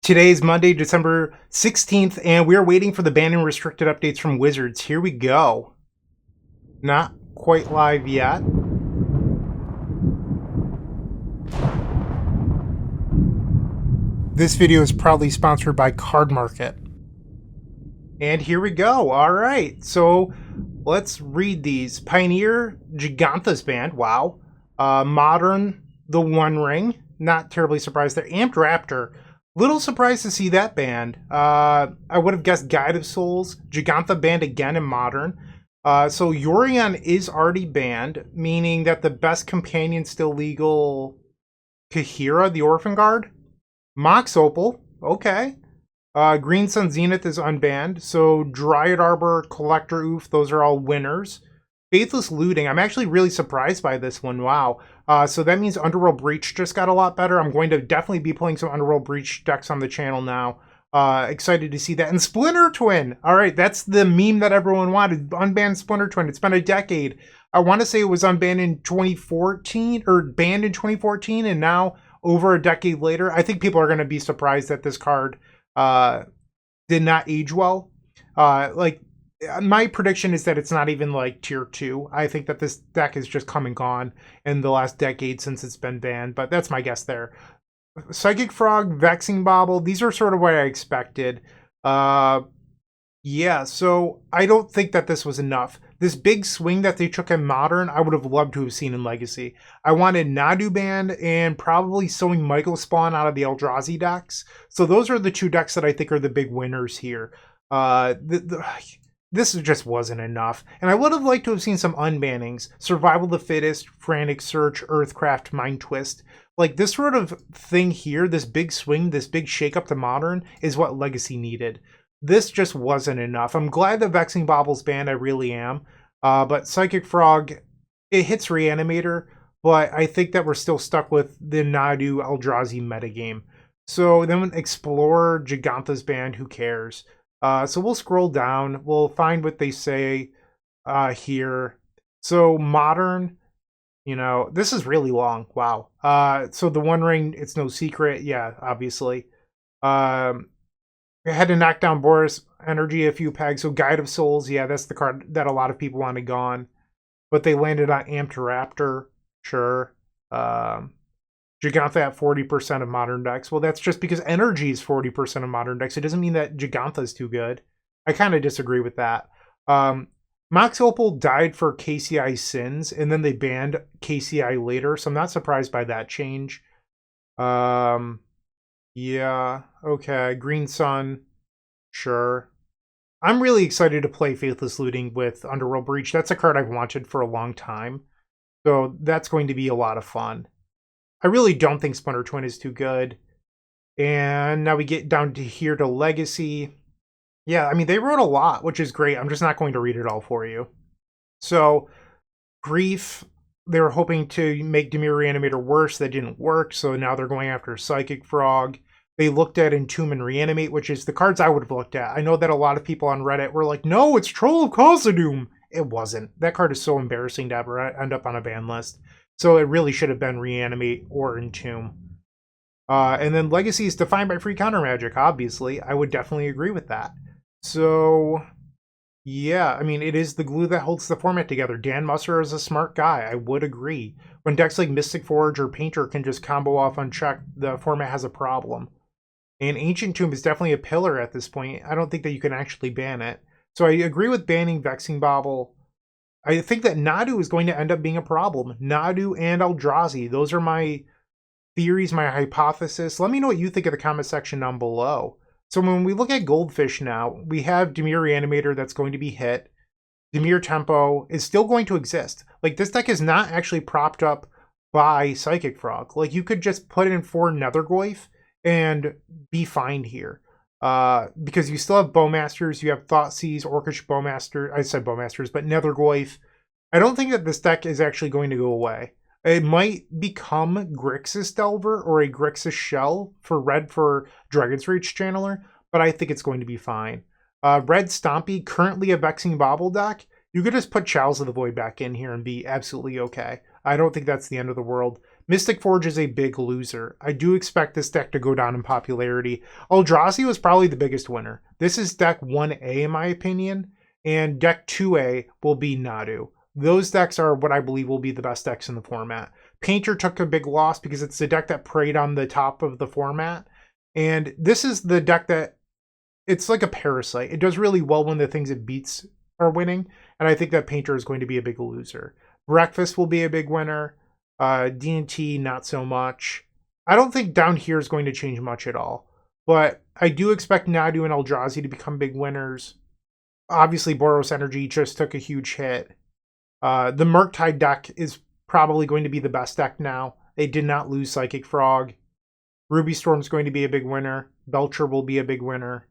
Today is Monday, December 16th, and we're waiting for the banned and restricted updates from Wizards. Here we go. Not quite live yet. This video is proudly sponsored by Card Market. And here we go. All right, so let's read these. Pioneer, Jegantha's banned. Wow. Modern, the One Ring. Not terribly surprised there. Amped Raptor. Little surprised to see that banned. I would have guessed Guide of Souls. Jegantha banned again in Modern. So Yorion is already banned, meaning that the best companion still legal. Kahira, the Orphan Guard. Mox Opal, okay. Green Sun Zenith is unbanned. So Dryad Arbor, Collector Oof, those are all winners. Faithless Looting, I'm actually really surprised by this one, wow. So that means Underworld Breach just got a lot better. I'm going to definitely be playing some Underworld Breach decks on the channel now. Excited to see that. And Splinter Twin, all right, that's the meme that everyone wanted. Unbanned Splinter Twin, it's been a decade. I want to say it was unbanned in 2014, or banned in 2014, and now over a decade later, I think people are going to be surprised that this card did not age well. My prediction is that it's not even like tier 2. I think that this deck has just come and gone in the last decade since it's been banned, but that's my guess there. Psychic Frog, Vexing Bauble, these are sort of what I expected. Yeah, so I don't think that this was enough. This big swing that they took in Modern, I would have loved to have seen in Legacy. I wanted Nadu banned and probably sowing Michael Spawn out of the Eldrazi decks. So those are the two decks that I think are the big winners here. This just wasn't enough. And I would have liked to have seen some unbannings. Survival of the Fittest, Frantic Search, Earthcraft, Mind Twist. Like this sort of thing here, this big swing, this big shake up to Modern is what Legacy needed. This just wasn't enough. I'm glad that Vexing Bauble's banned, I really am. But Psychic Frog, it hits Reanimator, but I think that we're still stuck with the Nadu Eldrazi metagame. So then Explorer, Jegantha's banned, who cares? So we'll scroll down. We'll find what they say here. So Modern, you know, this is really long. Wow. So the One Ring, it's no secret. Yeah, obviously. I had to knock down Boris Energy a few pegs. So Guide of Souls, yeah, that's the card that a lot of people wanted gone. But they landed on Amped Raptor. Sure. Jegantha at 40% of Modern decks. Well, that's just because Energy is 40% of Modern decks. It doesn't mean that Jegantha is too good. I kind of disagree with that. Mox Opal died for KCI Sins, and then they banned KCI later, so I'm not surprised by that change. Yeah, okay. Green Sun, sure. I'm really excited to play Faithless Looting with Underworld Breach. That's a card I've wanted for a long time, so that's going to be a lot of fun. I really don't think Splinter Twin is too good. And now we get down to here to Legacy. Yeah, I mean, they wrote a lot, which is great. I'm just not going to read it all for you. So, Grief, they were hoping to make Dimir Reanimator worse. That didn't work, so now they're going after Psychic Frog. They looked at Entomb and Reanimate, which is the cards I would have looked at. I know that a lot of people on Reddit were like, no, it's Troll of Khazad-dûm. It wasn't. That card is so embarrassing to ever end up on a ban list. So it really should have been Reanimate or Entomb. And then Legacy is defined by free counter magic, obviously. I would definitely agree with that. So, yeah, I mean, it is the glue that holds the format together. Dan Musser is a smart guy. I would agree. When decks like Mystic Forge or Painter can just combo off unchecked, the format has a problem. And Ancient Tomb is definitely a pillar at this point. I don't think that you can actually ban it. So I agree with banning Vexing Bauble. I think that Nadu is going to end up being a problem. Nadu and Eldrazi. Those are my theories, my hypothesis. Let me know what you think in the comment section down below. So when we look at Goldfish now, we have Dimir Reanimator that's going to be hit. Dimir Tempo is still going to exist. Like, this deck is not actually propped up by Psychic Frog. Like, you could just put in 4 Nethergoyf and be fine here. Because you still have Bowmasters, you have Thoughtseize, Orcish Bowmaster, I said Bowmasters, but Nethergoyf. I don't think that this deck is actually going to go away. It might become Grixis Delver or a Grixis Shell for red for Dragon's Rage Channeler, but I think it's going to be fine. Red Stompy, currently a Vexing Bauble deck. You could just put Chalice of the Void back in here and be absolutely okay. I don't think that's the end of the world. Mystic Forge is a big loser. I do expect this deck to go down in popularity. Eldrazi was probably the biggest winner. This is deck 1A in my opinion, and deck 2A will be Nadu. Those decks are what I believe will be the best decks in the format. Painter took a big loss because it's the deck that preyed on the top of the format, and this is the deck that, it's like a parasite. It does really well when the things it beats are winning, and I think that Painter is going to be a big loser. Breakfast will be a big winner. D&T, not so much. I don't think down here is going to change much at all, but I do expect Nadu and Eldrazi to become big winners. Obviously, Boros Energy just took a huge hit. The Murktide deck is probably going to be the best deck now. They did not lose Psychic Frog. Ruby Storm's going to be a big winner. Belcher will be a big winner.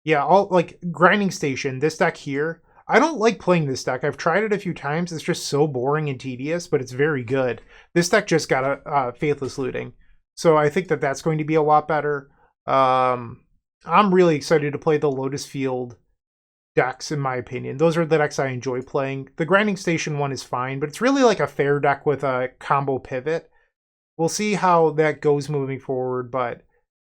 Yeah, all like Grinding Station, this deck here, I don't like playing this deck. I've tried it a few times. It's just so boring and tedious, but it's very good. This deck just got a Faithless Looting, so I think that that's going to be a lot better. I'm really excited to play the Lotus Field decks, in my opinion. Those are the decks I enjoy playing. The Grinding Station one is fine, but it's really like a fair deck with a combo pivot. We'll see how that goes moving forward, but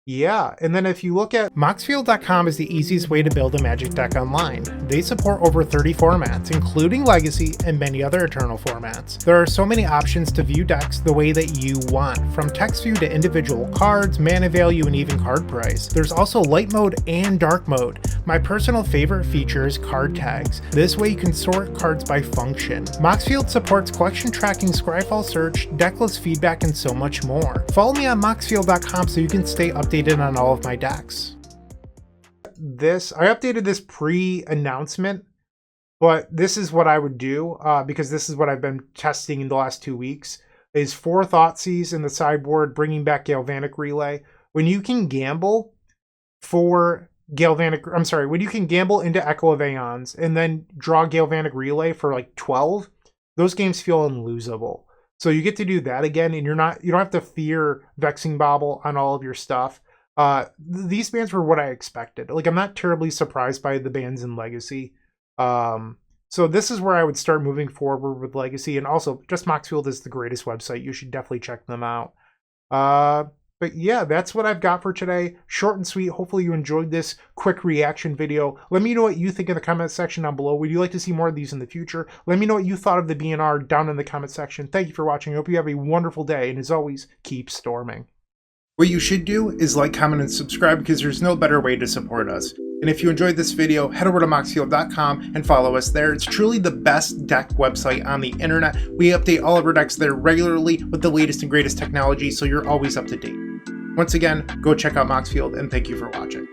yeah, and then if you look at Moxfield.com is the easiest way to build a Magic deck online. They support over 30 formats, including Legacy and many other Eternal formats. There are so many options to view decks the way that you want, from text view to individual cards, mana value, and even card price. There's also light mode and dark mode. My personal favorite feature is card tags. This way you can sort cards by function. Moxfield supports collection tracking, Scryfall search, decklist feedback, and so much more. Follow me on Moxfield.com so you can stay updated on all of my decks. I updated this pre-announcement, but this is what I would do because this is what I've been testing in the last 2 weeks, is 4 Thoughtseize in the sideboard, bringing back Galvanic Relay. When you can gamble for when you can gamble into Echo of Aeons and then draw Galvanic Relay for like 12, those games feel unlosable. So you get to do that again, and you don't have to fear Vexing Bauble on all of your stuff. These bans were what I expected. Like, I'm not terribly surprised by the bans in Legacy. So this is where I would start moving forward with Legacy, and also just Moxfield is the greatest website. You should definitely check them out. But yeah, that's what I've got for today. Short and sweet. Hopefully you enjoyed this quick reaction video. Let me know what you think in the comment section down below. Would you like to see more of these in the future? Let me know what you thought of the BNR down in the comment section. Thank you for watching. I hope you have a wonderful day, and as always, keep storming. What you should do is like, comment, and subscribe, because there's no better way to support us. And if you enjoyed this video, head over to Moxfield.com and follow us there. It's truly the best deck website on the internet. We update all of our decks there regularly with the latest and greatest technology, so you're always up to date. Once again, go check out Moxfield, and thank you for watching.